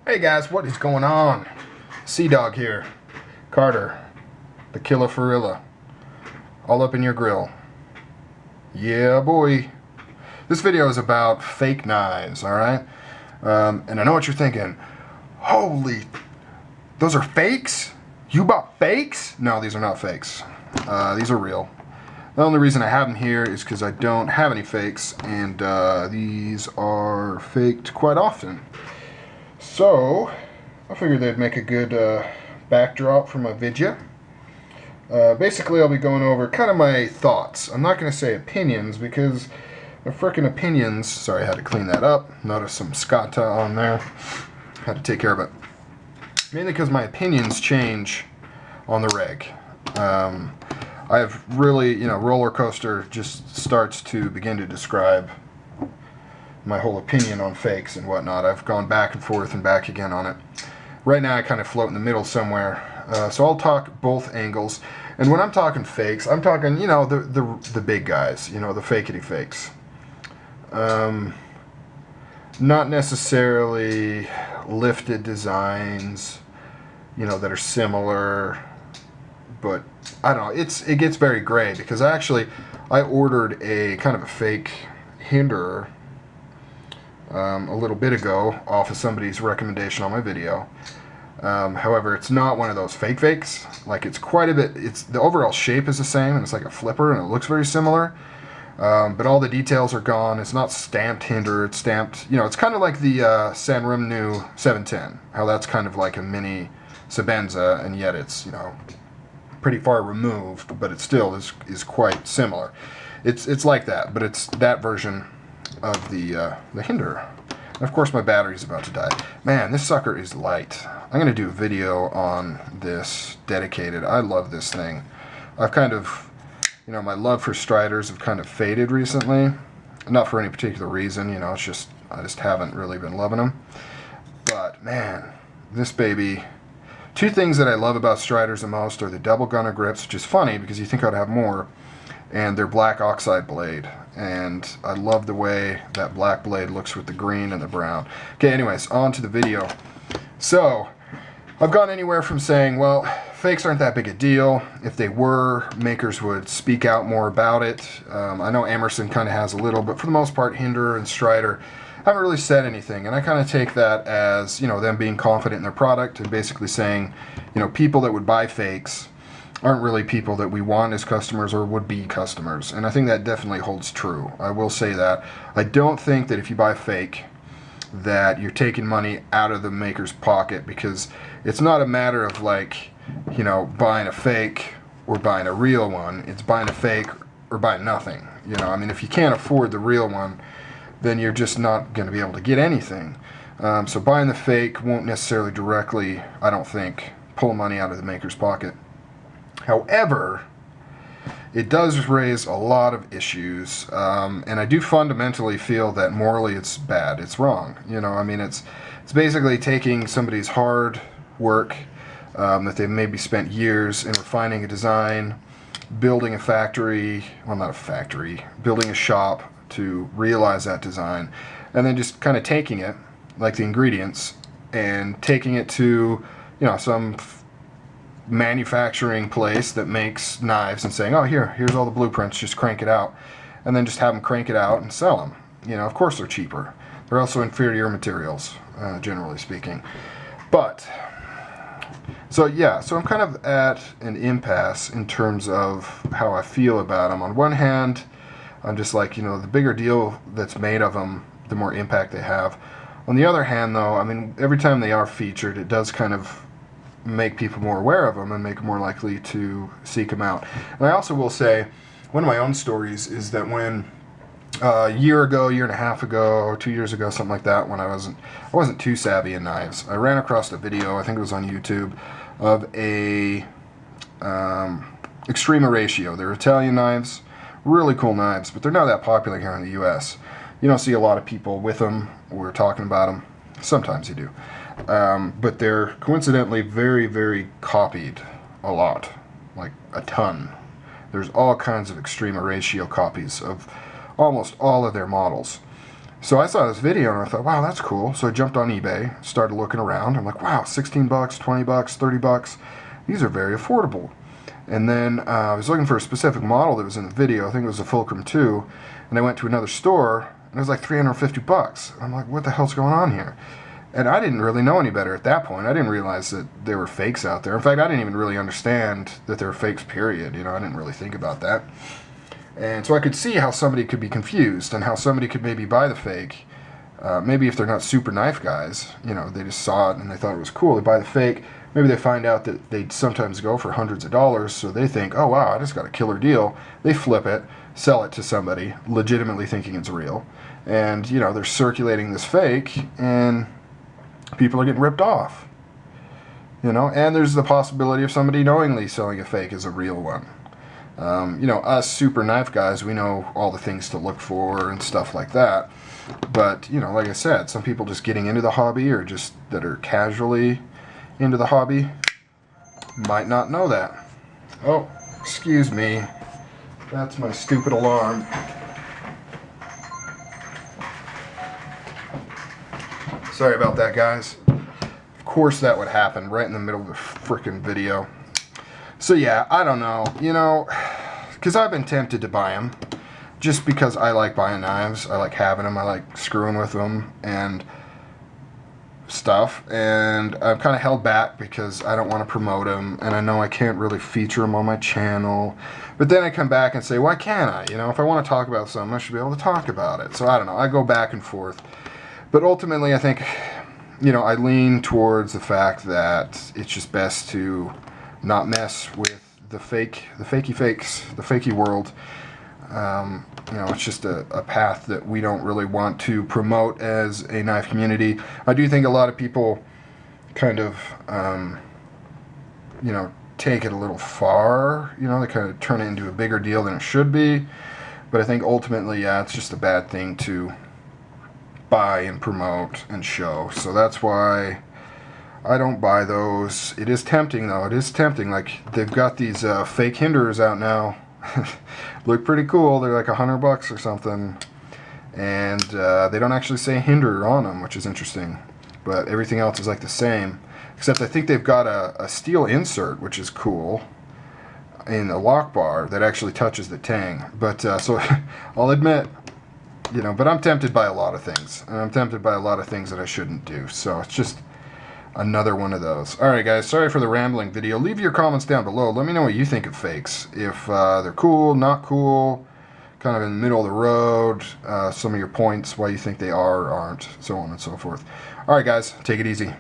Hey guys, what is going on? Sea Dog here. Carter, the killer gorilla, all up in your grill. Yeah, boy. This video is about fake knives, alright? And I know what you're thinking. Holy, those are fakes? You bought fakes? No, these are not fakes. These are real. The only reason I have them here is because I don't have any fakes, and these are faked quite often. So, I figured they'd make a good backdrop for my video. Basically, I'll be going over kind of my thoughts. I'm not going to say opinions because they're frickin' opinions. Sorry, I had to clean that up. Notice some scotta on there. Had to take care of it. Mainly because my opinions change on the reg. I have really, roller coaster just starts to begin to describe my whole opinion on fakes and whatnot. I've gone back and forth and back again on it. Right now I kind of float in the middle somewhere. So I'll talk both angles. And when I'm talking fakes, I'm talking, the big guys, the fakety fakes. Not necessarily lifted designs, that are similar. But I don't know, it gets very gray because I ordered a kind of a fake hinderer a little bit ago off of somebody's recommendation on my video. However, it's not one of those fakes. Like, it's quite a bit, the overall shape is the same, and it's like a flipper, and it looks very similar. But all the details are gone. It's not stamped hinder, it's stamped, it's kind of like the Sanremnu 710, how that's kind of like a mini Sabenza, and yet it's, pretty far removed, but it still is quite similar. It's like that, but it's that version of the hinderer. And of course my battery's about to die. Man, this sucker is light. I'm gonna do a video on this dedicated. I love this thing. I've kind of, my love for Striders have kind of faded recently. Not for any particular reason, it's just, I just haven't really been loving them. But man, this baby. Two things that I love about Striders the most are the double gunner grips, which is funny because you think I'd have more, and their black oxide blade. And I love the way that black blade looks with the green and the brown. Okay, anyways, on to the video. So, I've gone anywhere from saying, well, fakes aren't that big a deal. If they were, makers would speak out more about it. I know Emerson kind of has a little, but for the most part, Hinderer and Strider haven't really said anything, and I kind of take that as, them being confident in their product and basically saying, people that would buy fakes aren't really people that we want as customers or would be customers, and I think that definitely holds true. I will say that. I don't think that if you buy fake that you're taking money out of the maker's pocket, because it's not a matter of like, buying a fake or buying a real one. It's buying a fake or buying nothing. If you can't afford the real one, then you're just not going to be able to get anything. So buying the fake won't necessarily directly, I don't think, pull money out of the maker's pocket. However, it does raise a lot of issues, and I do fundamentally feel that morally it's bad, it's wrong. It's basically taking somebody's hard work that they've maybe spent years in refining a design, building a factory, well, not a factory, building a shop to realize that design, and then just kind of taking it, like the ingredients, and taking it to, some manufacturing place that makes knives and saying, oh, here's all the blueprints, just crank it out, and then just have them crank it out and sell them. Of course they're cheaper. They're also inferior materials, generally speaking. But, so I'm kind of at an impasse in terms of how I feel about them. On one hand, I'm just like, the bigger deal that's made of them, the more impact they have. On the other hand, though, every time they are featured, it does kind of make people more aware of them and make them more likely to seek them out. And I also will say, one of my own stories is that when a year and a half ago, 2 years ago, something like that, when I wasn't too savvy in knives, I ran across a video, I think it was on YouTube, of a Extrema Ratio. They're Italian knives, really cool knives, but they're not that popular here in the US. You don't see a lot of people with them or talking about them. Sometimes you do. But they're coincidentally very, very copied a lot, like a ton. There's all kinds of Extrema Ratio copies of almost all of their models. So I saw this video and I thought, wow, that's cool. So I jumped on eBay, started looking around. I'm like, wow, 16 bucks, 20 bucks, 30 bucks. These are very affordable. And then I was looking for a specific model that was in the video. I think it was a Fulcrum 2. And I went to another store and it was like 350 bucks. I'm like, what the hell's going on here? And I didn't really know any better at that point. I didn't realize that there were fakes out there. In fact, I didn't even really understand that there were fakes, period. You know, I didn't really think about that. And so I could see how somebody could be confused and how somebody could maybe buy the fake. Maybe if they're not super knife guys, you know, they just saw it and they thought it was cool. They buy the fake. Maybe they find out that they sometimes go for hundreds of dollars, so they think, oh wow, I just got a killer deal. They flip it, sell it to somebody, legitimately thinking it's real. And, you know, they're circulating this fake, and people are getting ripped off. You know, and there's the possibility of somebody knowingly selling a fake as a real one. You know, us super knife guys, we know all the things to look for and stuff like that. But, you know, like I said, some people just getting into the hobby or just that are casually into the hobby might not know that. Oh, excuse me. That's my stupid alarm. Sorry about that, guys. Of course that would happen right in the middle of the frickin' video. So yeah, I don't know, you know, because I've been tempted to buy them just because I like buying knives. I like having them. I like screwing with them and stuff. And I've kind of held back because I don't want to promote them. And I know I can't really feature them on my channel. But then I come back and say, why can't I? You know, if I want to talk about something, I should be able to talk about it. So I don't know. I go back and forth. But ultimately, I think, you know, I lean towards the fact that it's just best to not mess with the fakey fakes, the fakey world. You know, it's just a path that we don't really want to promote as a knife community. I do think a lot of people kind of, you know, take it a little far. You know, they kind of turn it into a bigger deal than it should be. But I think ultimately, yeah, it's just a bad thing to buy and promote and show. So that's why I don't buy those. It is tempting, though. It is tempting. Like, they've got these fake hinders out now. Look pretty cool. They're like $100 or something. And they don't actually say hinder on them, which is interesting. But everything else is like the same. Except I think they've got a steel insert, which is cool, in a lock bar that actually touches the tang. But so I'll admit, you know, but I'm tempted by a lot of things. And I'm tempted by a lot of things that I shouldn't do. So it's just another one of those. Alright guys, sorry for the rambling video. Leave your comments down below. Let me know what you think of fakes. If they're cool, not cool, kind of in the middle of the road, some of your points, why you think they are or aren't, so on and so forth. Alright guys, take it easy.